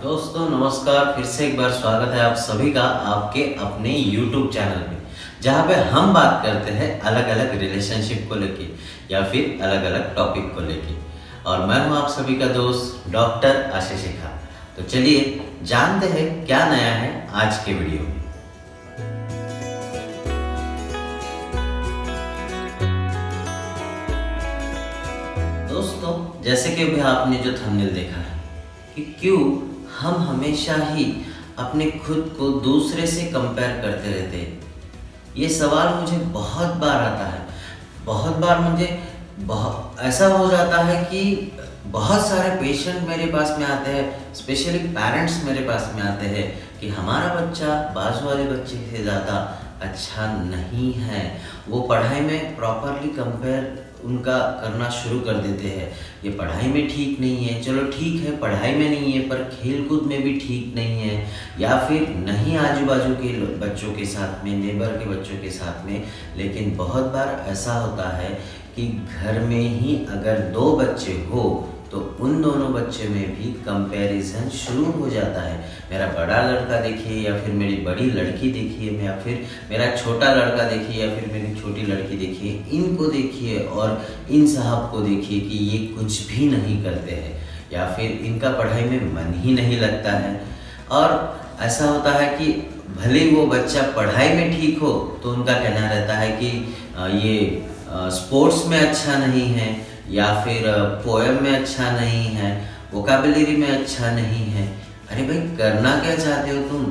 दोस्तों नमस्कार। फिर से एक बार स्वागत है आप सभी का आपके अपने YouTube चैनल में, जहाँ पे हम बात करते हैं अलग अलग रिलेशनशिप को लेके या फिर अलग अलग टॉपिक को लेके। और मैं हूँ आप सभी का दोस्त डॉक्टर आशीष शिखा। तो चलिए जानते हैं क्या नया है आज के वीडियो में। दोस्तों जैसे कि अभी आपने जो थंबनेल देखा है कि क्यों हम हमेशा ही अपने खुद को दूसरे से कंपेयर करते रहते हैं, ये सवाल मुझे बहुत बार आता है। बहुत बार मुझे ऐसा हो जाता है कि बहुत सारे पेशेंट मेरे पास में आते हैं, स्पेशली पेरेंट्स मेरे पास में आते हैं कि हमारा बच्चा बाजू वाले बच्चे से ज़्यादा अच्छा नहीं है। वो पढ़ाई में प्रॉपरली कंपेयर उनका करना शुरू कर देते हैं। ये पढ़ाई में ठीक नहीं है, चलो ठीक है पढ़ाई में नहीं है पर खेल कूद में भी ठीक नहीं है, या फिर नहीं आजू बाजू के बच्चों के साथ में, नेबर के बच्चों के साथ में। लेकिन बहुत बार ऐसा होता है कि घर में ही अगर दो बच्चे हो तो उन दोनों बच्चे में भी कंपैरिजन शुरू हो जाता है। मेरा बड़ा लड़का देखिए या फिर मेरी बड़ी लड़की देखिए, या फिर मेरा छोटा लड़का देखिए या फिर मेरी छोटी लड़की देखिए, इनको देखिए और इन साहब को देखिए कि ये कुछ भी नहीं करते हैं या फिर इनका पढ़ाई में मन ही नहीं लगता है। और ऐसा होता है कि भले वो बच्चा पढ़ाई में ठीक हो तो उनका कहना रहता है कि ये स्पोर्ट्स में अच्छा नहीं है, या फिर पोएम में अच्छा नहीं है, वोकैबुलरी में अच्छा नहीं है। अरे भाई करना क्या चाहते हो तुम?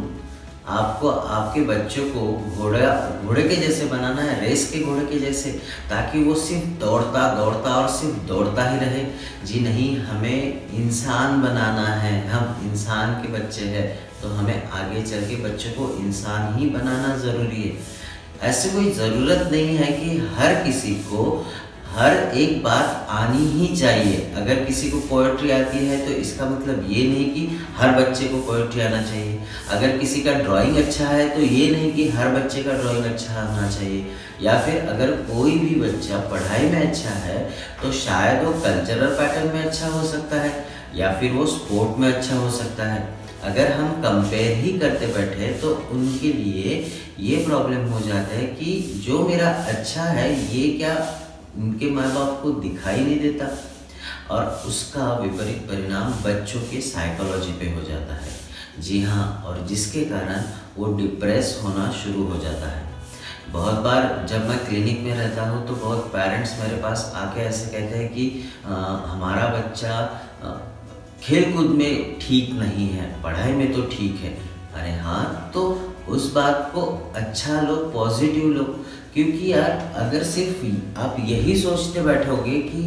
आपको आपके बच्चों को घोड़े के जैसे बनाना है, रेस के घोड़े के जैसे, ताकि वो सिर्फ दौड़ता दौड़ता और सिर्फ दौड़ता ही रहे। जी नहीं, हमें इंसान बनाना है। हम इंसान के बच्चे हैं तो हमें आगे चल के बच्चों को इंसान ही बनाना ज़रूरी है। ऐसे कोई ज़रूरत नहीं है कि हर किसी को हर एक बात आनी ही चाहिए। अगर किसी को पोएट्री आती है तो इसका मतलब ये नहीं कि हर बच्चे को पोएट्री आना चाहिए। अगर किसी का ड्राइंग अच्छा है तो ये नहीं कि हर बच्चे का ड्राइंग अच्छा आना चाहिए। या फिर अगर कोई भी बच्चा पढ़ाई में अच्छा है तो शायद वो कल्चरल पैटर्न में अच्छा हो सकता है या फिर वो स्पोर्ट में अच्छा हो सकता है। अगर हम कंपेयर ही करते बैठे तो उनके लिए ये प्रॉब्लम हो जाता है कि जो मेरा अच्छा है ये क्या उनके माँ बाप को दिखाई नहीं देता, और उसका विपरीत परिणाम बच्चों के साइकोलॉजी पे हो जाता है। जी हाँ, और जिसके कारण वो डिप्रेस होना शुरू हो जाता है। बहुत बार जब मैं क्लिनिक में रहता हूँ तो बहुत पेरेंट्स मेरे पास आके ऐसे कहते हैं कि हमारा बच्चा खेल कूद में ठीक नहीं है, पढ़ाई में तो ठीक है। अरे हाँ, तो उस बात को अच्छा लो, पॉजिटिव लो। क्योंकि यार अगर सिर्फ आप यही सोचते बैठोगे कि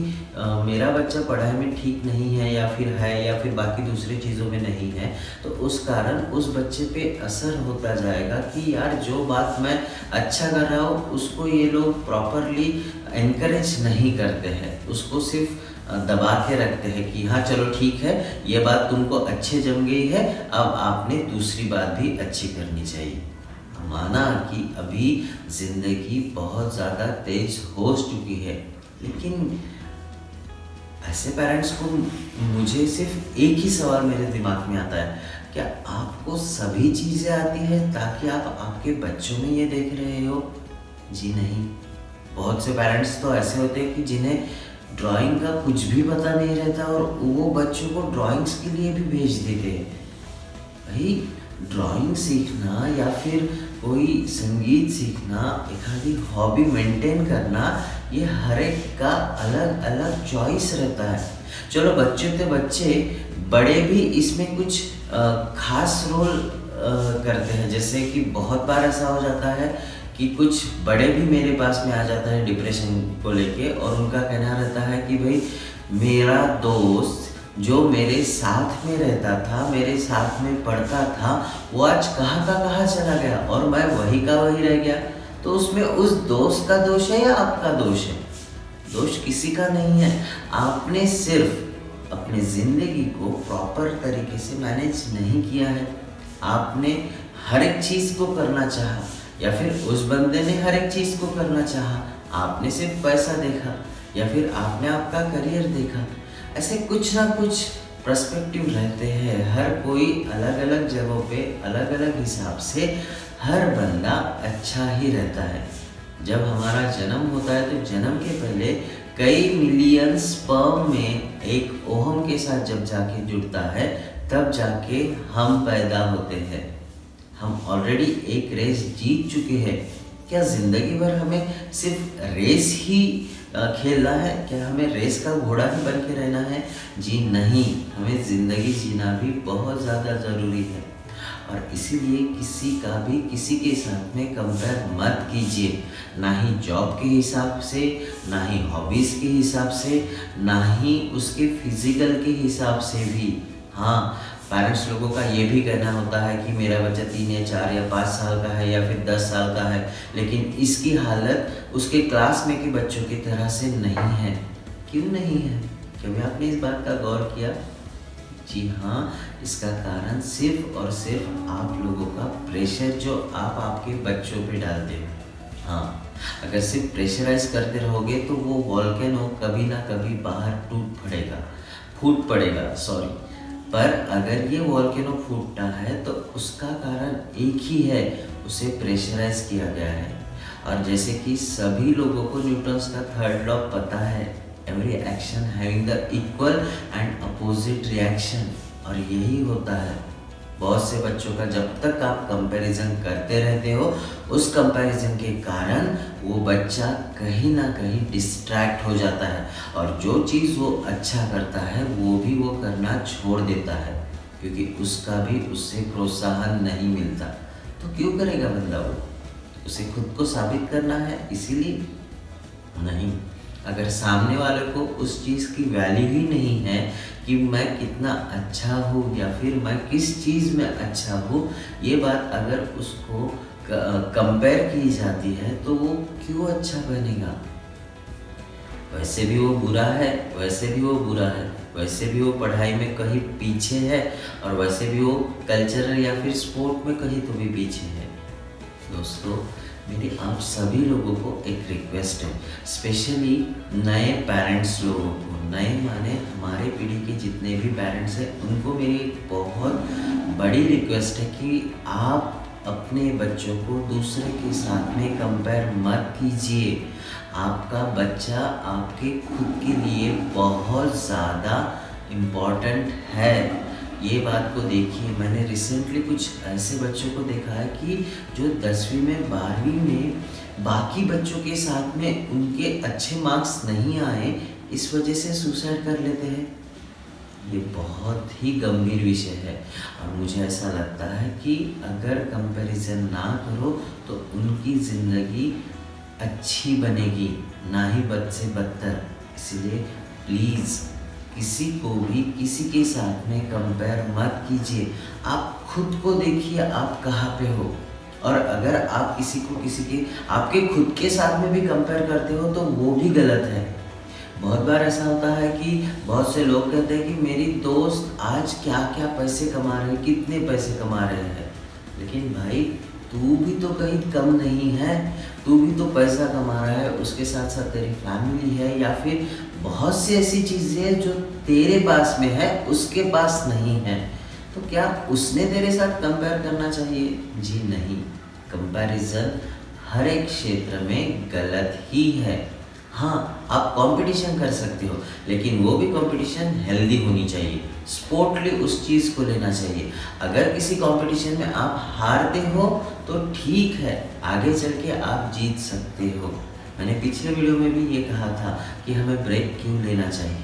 मेरा बच्चा पढ़ाई में ठीक नहीं है या फिर बाकी दूसरी चीज़ों में नहीं है, तो उस कारण उस बच्चे पे असर होता जाएगा कि यार जो बात मैं अच्छा कर रहा हूँ उसको ये लोग प्रॉपरली एनकरेज नहीं करते हैं, उसको सिर्फ दबा के रखते हैं कि हाँ चलो ठीक है ये बात तुमको अच्छे जम गई है, अब आपने दूसरी बात भी अच्छी करनी चाहिए। माना कि अभी ज़िंदगी बहुत ज़्यादा तेज हो चुकी है, लेकिन ऐसे पेरेंट्स को मुझे सिर्फ एक ही सवाल मेरे दिमाग में आता है, क्या आपको सभी चीज़ें आती है ताकि आप आपके बच्चों में ये देख रहे हो? जी नहीं, बहुत से पेरेंट्स तो ऐसे होते हैं कि जिन्हें ड्राइंग का कुछ भी पता नहीं रहता और वो बच्चों को ड्राइंग्स के लिए भी भेज देते हैं। भाई ड्राइंग सीखना या फिर कोई संगीत सीखना, एक आधी हॉबी मेंटेन करना, ये हर एक का अलग अलग चॉइस रहता है। चलो बच्चे तो बच्चे, बड़े भी इसमें कुछ खास रोल करते हैं। जैसे कि बहुत बार ऐसा हो जाता है कि कुछ बड़े भी मेरे पास में आ जाता है डिप्रेशन को लेके, और उनका कहना रहता है कि भाई मेरा दोस्त जो मेरे साथ में रहता था, मेरे साथ में पढ़ता था, वो आज कहाँ का कहाँ चला गया और मैं वही का वही रह गया। तो उसमें उस दोस्त का दोष है या आपका दोष है? दोष किसी का नहीं है। आपने सिर्फ अपनी ज़िंदगी को प्रॉपर तरीके से मैनेज नहीं किया है। आपने हर एक चीज़ को करना चाहा या फिर उस बंदे ने हर एक चीज़ को करना चाहा। आपने सिर्फ पैसा देखा या फिर आपने आपका करियर देखा। ऐसे कुछ ना कुछ पर्सपेक्टिव रहते हैं, हर कोई कोई अलग अलग जगहों पे अलग अलग हिसाब से हर बंदा अच्छा ही रहता है। जब हमारा जन्म होता है तो जन्म के पहले कई मिलियन स्पर्म में एक ओहम के साथ जब जाके जुड़ता है तब जाके हम पैदा होते हैं। हम ऑलरेडी एक रेस जीत चुके हैं। क्या जिंदगी भर हमें सिर्फ रेस ही खेलना है? क्या हमें रेस का घोड़ा ही बन के रहना है? जी नहीं, हमें ज़िंदगी जीना भी बहुत ज़्यादा ज़रूरी है। और इसीलिए किसी का भी किसी के साथ में कंपेयर मत कीजिए, ना ही जॉब के हिसाब से, ना ही हॉबीज़ के हिसाब से, ना ही उसके फिजिकल के हिसाब से भी। हाँ, पेरेंट्स लोगों का ये भी कहना होता है कि मेरा बच्चा 3 या 4 या 5 साल का है या फिर 10 साल का है, लेकिन इसकी हालत उसके क्लास में के बच्चों की तरह से नहीं है। क्यों नहीं है? कभी आपने इस बात का गौर किया? जी हाँ, इसका कारण सिर्फ और सिर्फ आप लोगों का प्रेशर जो आप आपके बच्चों पे डालते हो। हाँ, अगर सिर्फ प्रेशराइज करते रहोगे तो वो वॉल्केनो कभी ना कभी बाहर फूट पड़ेगा। पर अगर ये वॉल्केनो फूटता है तो उसका कारण एक ही है, उसे प्रेशराइज किया गया है। और जैसे कि सभी लोगों को न्यूटन्स का थर्ड लॉ पता है, every action having the equal and opposite reaction. और यही होता है बहुत से बच्चों का, जब तक आप कंपैरिजन करते रहते हो, उस कंपैरिजन के कारण वो बच्चा कहीं ना कहीं डिस्ट्रैक्ट हो जाता है और जो चीज़ वो अच्छा करता है वो भी वो करना छोड़ देता है, क्योंकि उसका भी उससे प्रोत्साहन नहीं मिलता। तो क्यों करेगा बंदा? वो उसे खुद को साबित करना है, इसीलिए नहीं। अगर सामने वाले को उस चीज़ की वैल्यू ही नहीं है कि मैं कितना अच्छा हूँ या फिर मैं किस चीज़ में अच्छा हूँ, ये बात अगर उसको कंपेयर की जाती है तो वो क्यों अच्छा बनेगा? वैसे भी वो बुरा है, वैसे भी वो बुरा है, वैसे भी वो पढ़ाई में कहीं पीछे है और वैसे भी वो कल्चरल या फिर स्पोर्ट में कहीं तो भी पीछे है। दोस्तों, मेरी आप सभी लोगों को एक रिक्वेस्ट है, स्पेशली नए पेरेंट्स लोगों को, नए माने हमारे पीढ़ी के जितने भी पेरेंट्स हैं, उनको मेरी बहुत बड़ी रिक्वेस्ट है कि आप अपने बच्चों को दूसरे के साथ में कंपेयर मत कीजिए। आपका बच्चा आपके खुद के लिए बहुत ज़्यादा इम्पॉर्टेंट है। ये बात को देखिए, मैंने रिसेंटली कुछ ऐसे बच्चों को देखा है कि जो 10वीं में 12वीं में बाकी बच्चों के साथ में उनके अच्छे मार्क्स नहीं आए, इस वजह से सुसाइड कर लेते हैं। ये बहुत ही गंभीर विषय है और मुझे ऐसा लगता है कि अगर कंपैरिजन ना करो तो उनकी ज़िंदगी अच्छी बनेगी, ना ही बद से बदतर। इसलिए प्लीज़ किसी को भी किसी के साथ में कंपेयर मत कीजिए। आप खुद को देखिए, आप कहाँ पे हो। और अगर आप किसी को किसी के आपके खुद के साथ में भी कंपेयर करते हो तो वो भी गलत है। बहुत बार ऐसा होता है कि बहुत से लोग कहते हैं कि मेरी दोस्त आज क्या क्या पैसे कमा रहे हैं, कितने पैसे कमा रहे हैं। लेकिन भाई, तू भी तो कहीं कम नहीं है, तू भी तो पैसा कमा रहा है, उसके साथ साथ तेरी फैमिली है या फिर बहुत सी ऐसी चीज़ें हैं जो तेरे पास में है, उसके पास नहीं है। तो क्या उसने तेरे साथ कंपेयर करना चाहिए? जी नहीं। कंपैरिजन हर एक क्षेत्र में गलत ही है। हाँ, आप कंपटीशन कर सकते हो, लेकिन वो भी कंपटीशन हेल्दी होनी चाहिए। स्पोर्टली उस चीज़ को लेना चाहिए। अगर किसी कंपटीशन में आप हारते हो तो ठीक है, आगे चल के आप जीत सकते हो। मैंने पिछले वीडियो में भी ये कहा था कि हमें ब्रेक क्यों लेना चाहिए।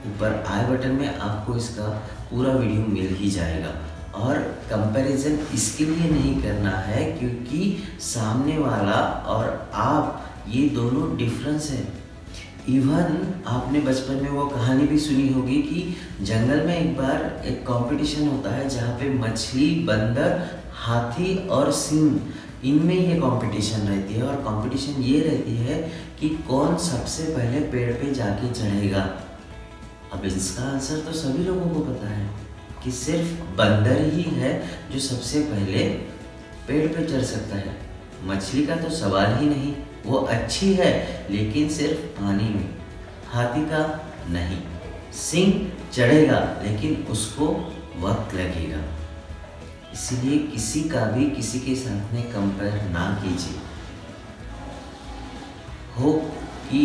ऊपर आई बटन में आपको इसका पूरा वीडियो मिल ही जाएगा। और कंपैरिजन इसके लिए नहीं करना है क्योंकि सामने वाला और आप, ये दोनों डिफरेंस है। इवन आपने बचपन में वो कहानी भी सुनी होगी कि जंगल में एक बार एक कंपटीशन होता है जहाँ पे मछली, बंदर, हाथी और सिंह, इनमें ये कंपटीशन रहती है। और कंपटीशन ये रहती है कि कौन सबसे पहले पेड़ पे जाके चढ़ेगा। अब इसका आंसर तो सभी लोगों को पता है कि सिर्फ बंदर ही है जो सबसे पहले पेड़ पे चढ़ सकता है। मछली का तो सवाल ही नहीं, वो अच्छी है लेकिन सिर्फ पानी में। हाथी का नहीं, सिंह चढ़ेगा लेकिन उसको वक्त लगेगा। इसलिए किसी का भी किसी के साथ में कंपेयर ना कीजिए। होप कि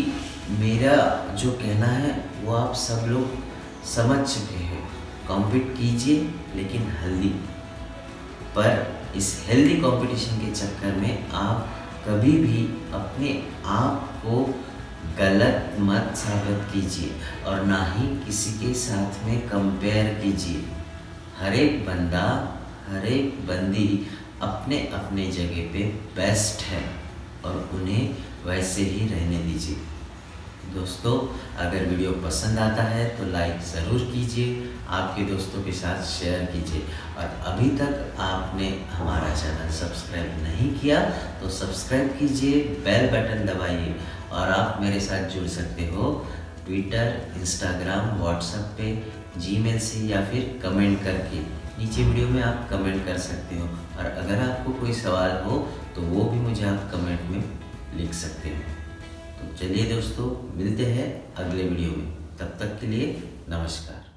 मेरा जो कहना है वो आप सब लोग समझ चुके हैं। कॉम्पीट कीजिए लेकिन हेल्दी, पर इस हेल्दी कंपटीशन के चक्कर में आप कभी भी अपने आप को गलत मत साबित कीजिए और ना ही किसी के साथ में कंपेयर कीजिए। हर एक बंदा, हर एक बंदी अपने अपने जगह पे बेस्ट है और उन्हें वैसे ही रहने दीजिए। दोस्तों, अगर वीडियो पसंद आता है तो लाइक ज़रूर कीजिए, आपके दोस्तों के साथ शेयर कीजिए और अभी तक आपने हमारा चैनल सब्सक्राइब नहीं किया तो सब्सक्राइब कीजिए, बेल बटन दबाइए और आप मेरे साथ जुड़ सकते हो ट्विटर, इंस्टाग्राम, व्हाट्सएप पे, जीमेल से या फिर कमेंट करके। नीचे वीडियो में आप कमेंट कर सकते हो और अगर आपको कोई सवाल हो तो वो भी मुझे आप कमेंट में लिख सकते हो। तो चलिए दोस्तों, मिलते हैं अगले वीडियो में। तब तक के लिए नमस्कार।